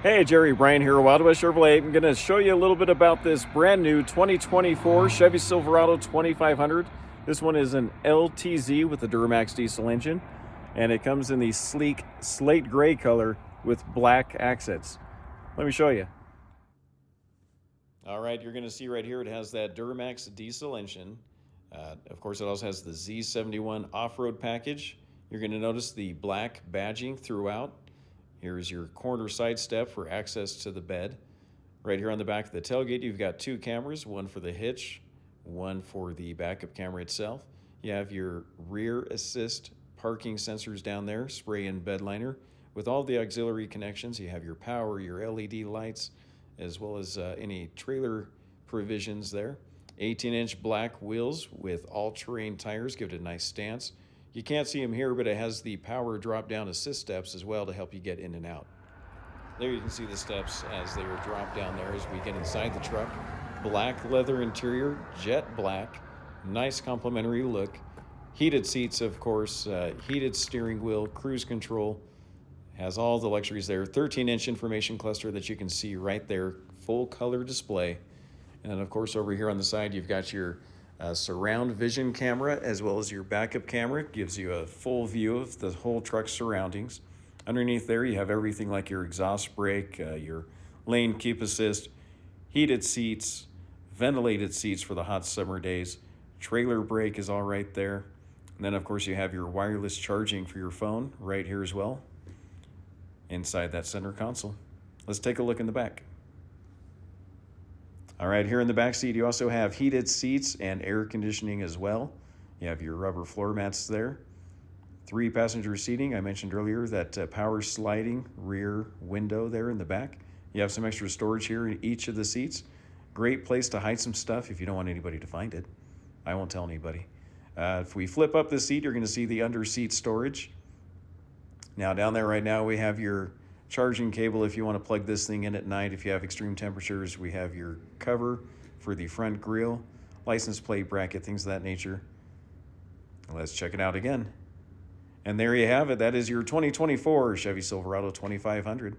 Hey, Jerry Bryan here, Wild West Chevrolet. I'm going to show you a little bit about this brand new 2024 Chevy Silverado 2500. This one is an LTZ with a Duramax Diesel engine, and it comes in the sleek slate gray color with black accents. Let me show you. All right, you're going to see right here it has that Duramax Diesel engine. Of course, it also has the Z71 off-road package. You're going to notice the black badging throughout. Here's your corner side step for access to the bed. Right here on the back of the tailgate, you've got two cameras, one for the hitch, one for the backup camera itself. You have your rear assist parking sensors down there, spray and bedliner. With all the auxiliary connections, you have your power, your LED lights, as well as any trailer provisions there. 18-inch black wheels with all-terrain tires give it a nice stance. You can't see them here, but it has the power drop-down assist steps as well to help you get in and out. There you can see the steps as they are dropped down there as we get inside the truck. Black leather interior, jet black, nice complementary look. Heated seats, of course, heated steering wheel, cruise control. Has all the luxuries there. 13-inch information cluster that you can see right there, full color display. And then, of course, over here on the side, you've got your surround vision camera as well as your backup camera. It gives you a full view of the whole truck's surroundings. Underneath there you have everything like your exhaust brake, your lane keep assist, heated seats, ventilated seats for the hot summer days. Trailer brake is all right there. And then of course you have your wireless charging for your phone right here as well inside that center console. Let's take a look in the back. All right, here in the back seat, you also have heated seats and air conditioning as well. You have your rubber floor mats there. 3 passenger seating. I mentioned earlier that power sliding rear window there in the back. You have some extra storage here in each of the seats. Great place to hide some stuff if you don't want anybody to find it. I won't tell anybody. If we flip up the seat, you're going to see the under seat storage. Now down there right now, we have your charging cable if you want to plug this thing in at night. If you have extreme temperatures, we have your cover for the front grille, license plate bracket, things of that nature. Let's check it out again. And there you have it. That is your 2024 Chevy Silverado 2500.